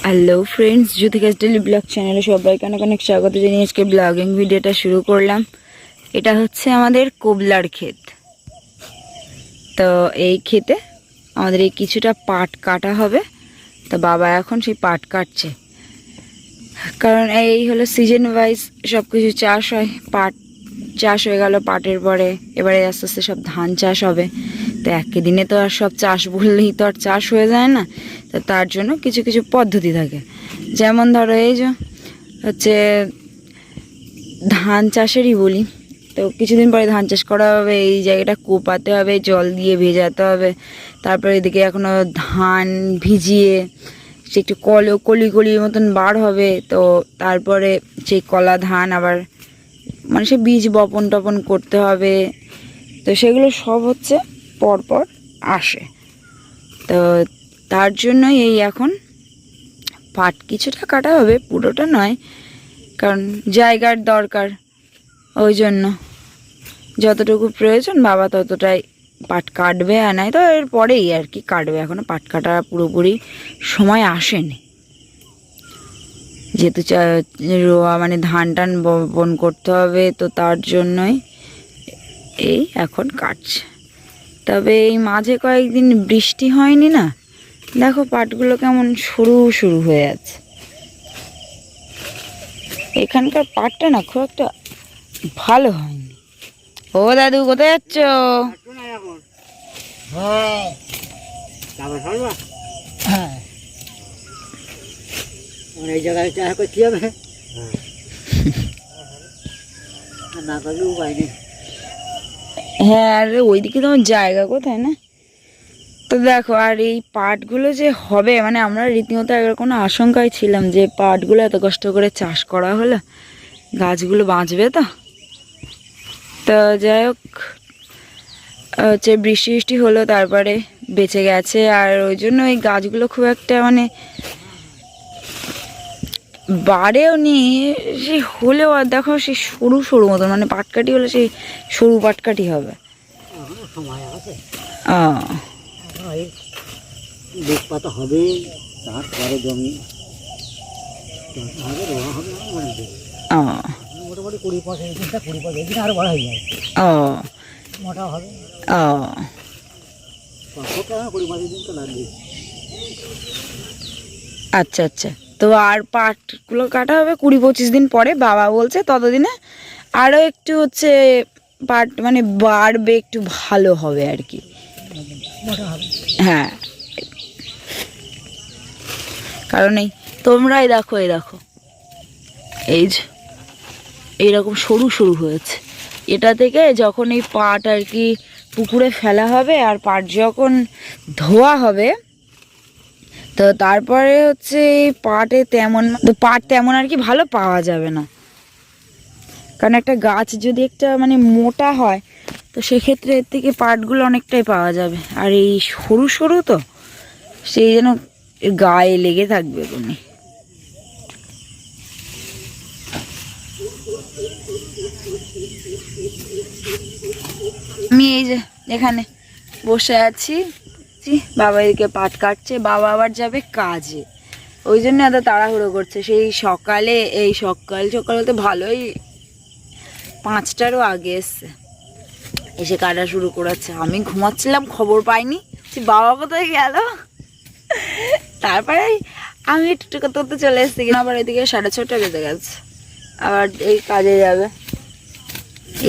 Hello friends, জ্যোতিকাস daily blog চ্যানেলে সবাইকে অনেক অনেক স্বাগত জানিয়ে আজকে ব্লগিং ভিডিওটা শুরু করলাম। এটা হচ্ছে আমাদের কবলার ক্ষেত। তো এই ক্ষেতে আমাদের এই কিছুটা পাট কাটা হবে। তো বাবা এখন সেই পাট কাটছে, কারণ এই হলো সিজন ওয়াইজ সব কিছু চাষ হয়। পাট চাষ হয়ে গেল, পাটের পরে এবারে আস্তে আস্তে সব ধান চাষ হবে। তো একই দিনে তো আর সব চাষ বললেই তো আর চাষ হয়ে যায় না। তো তার জন্য কিছু কিছু পদ্ধতি থাকে, যেমন ধরো এই যে হচ্ছে ধান চাষেরই বলি। তো কিছুদিন পরে ধান চাষ করা হবে, এই জায়গাটা কোপাতে হবে, জল দিয়ে ভেজাতে হবে। তারপরে এদিকে এখনও ধান ভিজিয়ে সে একটু কলি কলির মতন বার হবে। তো তারপরে সেই কলা ধান আবার মানে সে বীজ বপন টপন করতে হবে। তো সেগুলো সব হচ্ছে পরপর আসে। তো তার জন্যই এই এখন পাট কিছুটা কাটা হবে, পুরোটা নয়, কারণ জায়গার দরকার। ওই জন্য যতটুকু প্রয়োজন বাবা ততটাই পাট কাটবে, আর নাই তো এর পরেই আর কি কাটবে। এখনও পাট কাটা পুরোপুরি সময় আসেনি, যেহেতু রোয়া মানে ধান টান বপন করতে হবে। তো তার জন্যই এই এখন কাটছে। তবে এই মাঝে কয়েকদিন বৃষ্টি হয়নি না, দেখো পাটগুলো কেমন সরু সরু হয়ে আছে। এখানকার পাটটা না খুব একটা ভালো হয়নি। ও দাদু, কোথায় যাচ্ছ? এই জায়গায় চাষ করতে হবে না, করলে উপায় নেই। হ্যাঁ, আর ওইদিকে তোমার জায়গা কোথায় না। তো দেখো, আর এই পাটগুলো যে হবে মানে আমরা রীতিমতো একবার কোনো আশঙ্কায় ছিলাম যে পাটগুলো এত কষ্ট করে চাষ করা হলো, গাছগুলো বাঁচবে তো। তো যাই হোক, হচ্ছে বৃষ্টি বৃষ্টি হলো, তারপরে বেঁচে গেছে। আর ওই জন্য এই গাছগুলো খুব একটা মানে বাড়েও নি, সে হলেও আর দেখো সেই সরু সরু মতন, মানে পাটকাঠি হলে সেই সরু পাটকাঠি হবে। এখনো সময় আছে, ও বেগ পাতা হবে, তারপরে জমি হবে, রোয়া হবে। ও মোটামুটি 20-25 দিনটা 20-25 দিন আরো বড় হয়ে যায়, ও মোটা হবে। ও 20-25 দিন তো লাগবে। আচ্ছা আচ্ছা। তো আর পাটগুলো কাটা হবে 20-25 দিন পরে। বাবা বলছে ততদিনে আরও একটু হচ্ছে পাট মানে বাড়বে, একটু ভালো হবে আর কি। মোটা হবে, হ্যাঁ, কারণ এই তোমরাই দেখো, এই দেখো এই যে এইরকম সরু সরু হয়েছে। এটা থেকে যখন এই পাট আর কি পুকুরে ফেলা হবে আর পাট যখন ধোয়া হবে, তো তারপরে হচ্ছে এই পাটে পাট তেমন আর কি ভালো পাওয়া যাবে না। কারণ একটা গাছ যদি একটা মানে মোটা হয়, তো সেক্ষেত্রে এর থেকে পাটগুলো অনেকটাই পাওয়া যাবে। আর এই সরু সরু তো সেই যেন গায়ে লেগে থাকবে কোনি। আমি এই যে এখানে বসে আছি, বাবা এদিকে পাট কাটছে, বাবা আবার যাবে কাজে। ওই জন্য এত তাড়াহুড়ো করছে। সেই সকালে, এই সকাল সকাল বলতে ভালোই 5টারও আগে এসছে, এসে কাটা শুরু করেছে। আমি ঘুমাচ্ছিলাম, খবর পাইনি যে বাবা কোথায় গেল। তারপরে আমি একটু করতে চলে এসছি, কিনা আবার এদিকে 6:30 বেজে গেছে, আবার এই কাজে যাবে।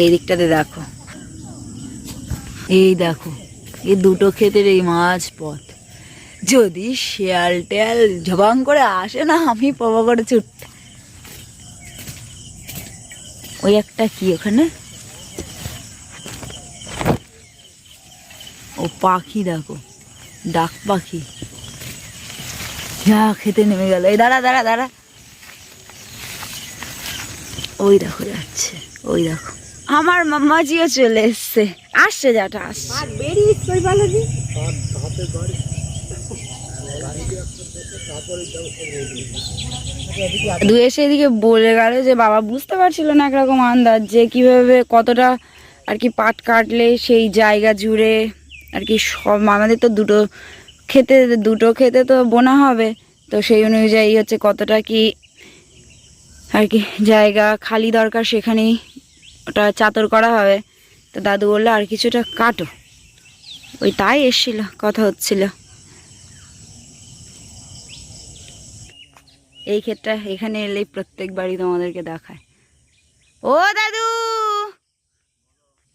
এই দিকটাতে দেখো, এই দেখো এই দুটো ক্ষেতের এই মাঝ পথ, যদি শিয়াল টেয়াল ঝবাং করে আসে না, আমি পাবা করে ছুটতে। ওই একটা কি ওখানে, ও পাখি দেখো, ডাক পাখি, যা খেতে নেমে গেল। এই দাঁড়া দাঁড়া দাঁড়া, ওই দেখো যাচ্ছে, ওই দেখো আমার মামাজিও চলে এসছে, আসছে যাটা আসছে। দু এসে এদিকে বলে গেল যে বাবা বুঝতে পারছিল না একরকম আন্দাজ যে কিভাবে কতটা আর কি পাট কাটলে সেই জায়গা জুড়ে আর কি সব। আমাদের তো দুটো খেতে তো বোনা হবে, তো তো সেই অনুযায়ী হচ্ছে কতটা কি আর কি জায়গা খালি দরকার সেখানেই ওটা চাতর করা হবে। তো দাদু বললো আর কিছুটা কাটো, ওই তাই এসছিল, কথা হচ্ছিল। এই ক্ষেতটা এখানে এলেই প্রত্যেকবারই তোমাদেরকে দেখায়। ও দাদু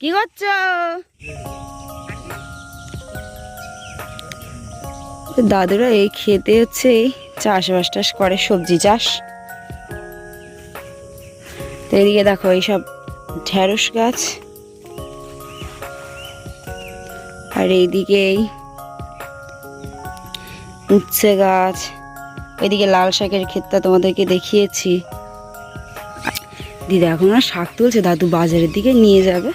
কি করছো? দাদুরা এই ক্ষেতে হচ্ছে এই চাষবাস টাস করে, সবজি চাষ। তো এদিকে দেখো এইসব ঢেঁড়স গাছ, আর এইদিকে এই উচ্ছে গাছ, ওইদিকে লাল শাকের ক্ষেতটা তোমাদেরকে দেখিয়েছি। দিদা এখন না শাক তুলছে, দাদু বাজারের দিকে নিয়ে যাবে।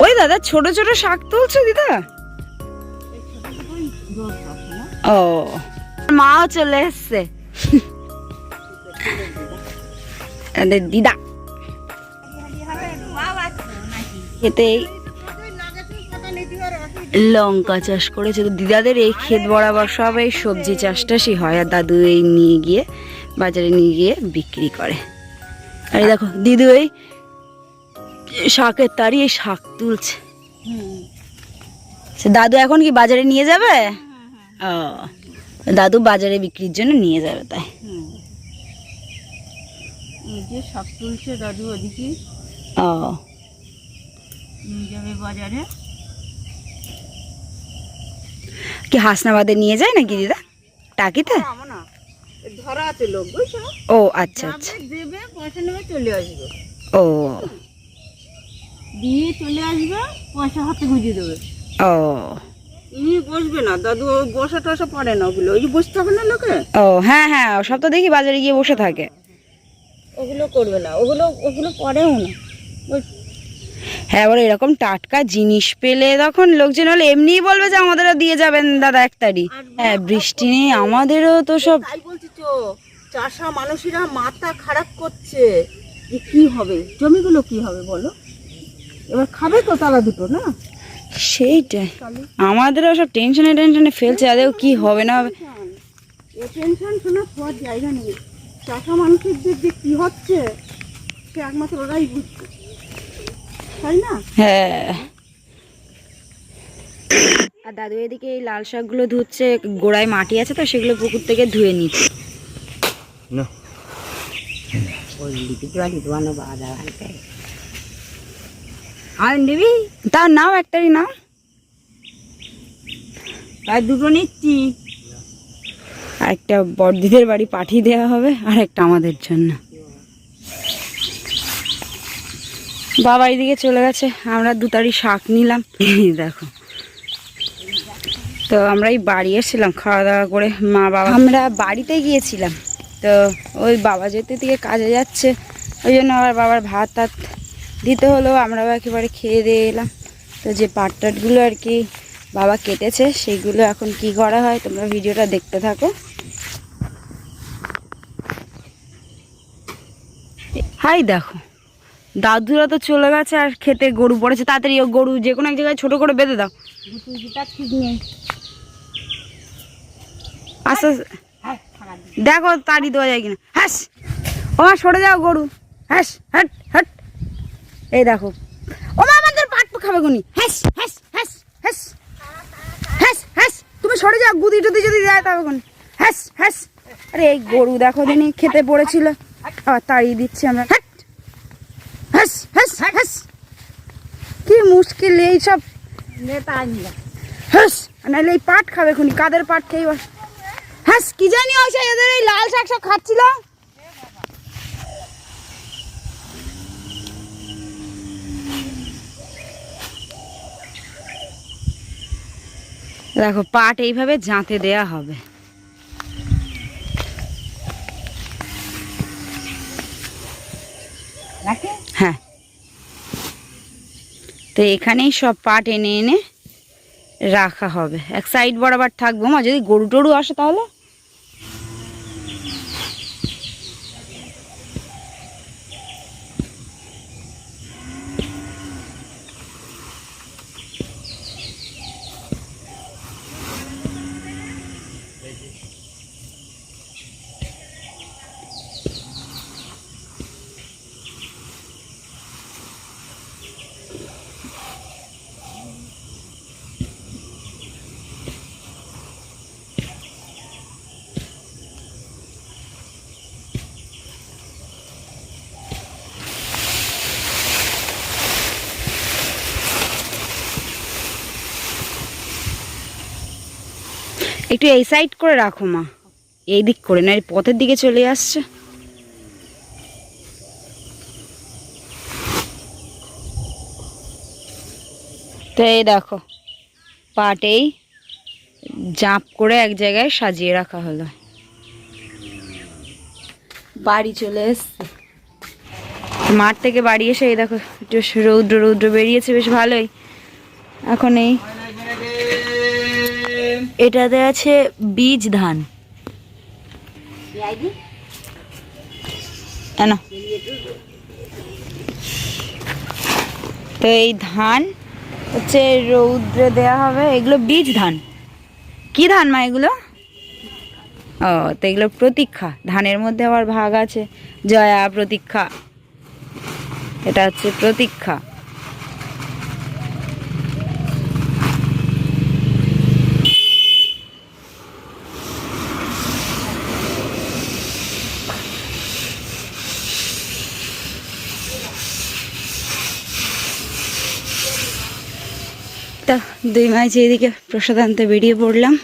ওই দাদা ছোট ছোট শাক তুলছে দিদা। ও মাও চলে এসছে দিদা খেতে লঙ্কা চাষ করেছে। তো দিদাদের এই ক্ষেত বরাবর সব এই সবজি চাষ টাসই হয়, আর দাদু এই নিয়ে গিয়ে বাজারে নিয়ে গিয়ে বিক্রি করে। আর এই দেখো দিদু এই শাকের তারি এই শাক তুলছে। দাদু এখন কি বাজারে নিয়ে যাবে? ও দাদু বাজারে বিক্রির জন্য নিয়ে যাবে, তাই যে শাক তুলছে দাদু ওদিকে ও নিয়ে যাবে বাজারে। কি হাসনাবাদে নিয়ে যায় নাকি দিদা? টাকিতে না ধরা আছে লোক, বুঝছো? ও আচ্ছা আচ্ছা, দেবে পয়সা নেবে চলে আসবে, ও দিয়ে চলে আসবে, পয়সা হাতে গুঁজে দেবে। ও ইনি বসবে না দাদু, বসা টসা পারে না ওগুলো, ওই যে বসতে হবে না লোকে, ও হ্যাঁ হ্যাঁ, সব তো দেখি বাজারে গিয়ে বসে থাকে। ওগুলো করবে না, ওগুলো ওগুলো করেও না। হ্যাঁ এবার এরকম টাটকা জিনিস পেলে তখন লোকজন হলে এমনিই বলবে যে আমাদেরও দিয়ে যাবেন দাদা এক তারি। হ্যাঁ বৃষ্টি নেই, আমাদেরও তো সব তাই বলছি তো, চাষা মানুষেরা মাথা খারাপ করছে যে কি হবে, জমিগুলো কি হবে বলো, এবার খাবে তো তারা দুটো না, সেইটাই আমাদেরও সব টেনশনে টেনশনে ফেলছে, আদেও কি হবে না হবে। এ টেনশন শোনার পর জায়গা নেই, চাষা মানুষের যে কি হচ্ছে সে একমাত্র ওরাই বুঝছে, তাই না? হ্যাঁ আর দাদু এদিকে এই লাল শাকগুলো ধুচ্ছে, গোড়ায় মাটি আছে তো সেগুলো পুকুর থেকে ধুয়ে নিচ্ছে। আর নিবি তার নাও একটারই নাও, তাই দুটো নিচ্ছি, আর একটা বড়দিদের বাড়ি পাঠিয়ে দেওয়া হবে, আর একটা আমাদের জন্য। বাবা এইদিকে চলে গেছে, আমরা দুতারি শাক নিলাম। দেখো তো আমরা এই বাড়ি এসেছিলাম খাওয়া দাওয়া করে, মা বাবা আমরা বাড়িতে গিয়েছিলাম। তো ওই বাবা যেতে থেকে কাজে যাচ্ছে, ওই জন্য আবার বাবার ভাত টাত দিতে হলো, আমরাও একেবারে খেয়ে দিয়ে এলাম। তো যে পাট টাটগুলো আর কি বাবা কেটেছে সেইগুলো এখন কি করা হয় তোমরা ভিডিওটা দেখতে থাকো। হাই দেখো দাদুরা তো চলে গেছে, আর খেতে গরু পড়েছে, তাড়াতাড়ি ও গরু যে কোনো এক জায়গায় ছোট করে বেঁধে দাও। ঠিক নেই, আস্তে দেখো তাড়ি দেওয়া যায় কিনা। হ্যাস ও মা সরে যাও গরু, হ্যাস হ্যাট হ্যাট, এই দেখো ও মা আমাদের পাট খাবে গুনি, হ্যাস হ্যাস হ্যাস হ্যাস হ্যাস হ্যাস, তুমি সরে যাও, গুদি টুদি যদি যায় তবে গুনি, হ্যাস হ্যাস। আরে এই গরু দেখো দিনই খেতে পড়েছিল, আবার তাড়িয়ে দিচ্ছি আমরা, হ্যাট হ্যাস হ্যাস হ্যাস। কি মুশকিল এইসব, হ্যাস নাহলে এই পাট খাবে খুনি, কাদের পাট খেয়ে বস। হ্যাঁ কি জানি ওই এদের এই লাল শাক সব খাচ্ছিল। দেখো পাট এইভাবে জাঁতে দেয়া হবে। হ্যাঁ তো এখানেই সব পাট এনে এনে রাখা হবে, এক সাইড বরাবর থাকবো। মা যদি গরু টরু আসে তাহলে একটু এই সাইড করে রাখো মা, এই দিক করে না, এই পথের দিকে চলে আসছে। তো এই দেখো পাটেই জাঁপ করে এক জায়গায় সাজিয়ে রাখা হলো। বাড়ি চলে এসছে, মাঠ থেকে বাড়ি এসে এই দেখো একটু রৌদ্র রৌদ্র বেরিয়েছে, বেশ ভালোই। এখন এই এটাতে আছে বীজ ধান। না তো এই ধান হচ্ছে রৌদ্রে দেয়া হবে, এগুলো বীজ ধান। কি ধান মা এগুলো? ও তো এগুলো প্রতীক্ষা, ধানের মধ্যে আবার ভাগ আছে, জয়া প্রতীক্ষা, এটা হচ্ছে প্রতীক্ষা। তা দুই মাঝে এদিকে প্রসাদ আনতে বেরিয়ে পড়লাম।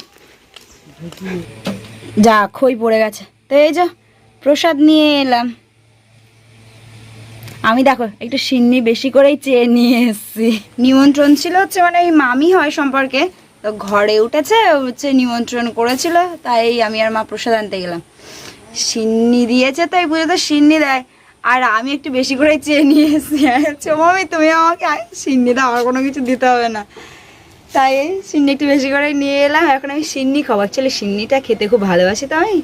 যা খই পড়ে গেছে, তো এই যা প্রসাদ নিয়ে এলাম। আমি দেখো একটু সিন্নি বেশি করেই চেয়ে নিয়ে এসেছি। নিমন্ত্রণ ছিল হচ্ছে মানে এই মামি হয় সম্পর্কে, তো ঘরে উঠেছে হচ্ছে নিমন্ত্রণ করেছিল, তাই আমি আর মা প্রসাদ আনতে গেলাম। সিন্নি দিয়েছে, তো এই পুজোতে সিন্নি দেয়, আর আমি একটু বেশি করে চেয়ে নিয়ে এসেছি। মামি তুমি আমাকে সিন্নি দাও, আর কোনো কিছু দিতে হবে না। তাই সিন্নি একটু বেশি করে নিয়ে এলাম। এখন আমি সিন্নি খাবো, অ্যাকচুয়ালি সিন্নিটা খেতে খুব ভালোবাসি তো আমি।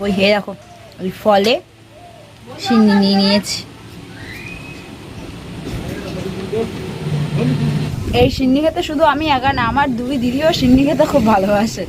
ওই হে দেখো ওই ফলে সিন্নি নিয়ে নিয়েছি। এই সিন্নি খেতে শুধু আমি একা না, আমার দুই দিদিও সিন্নি খেতে খুব ভালোবাসে।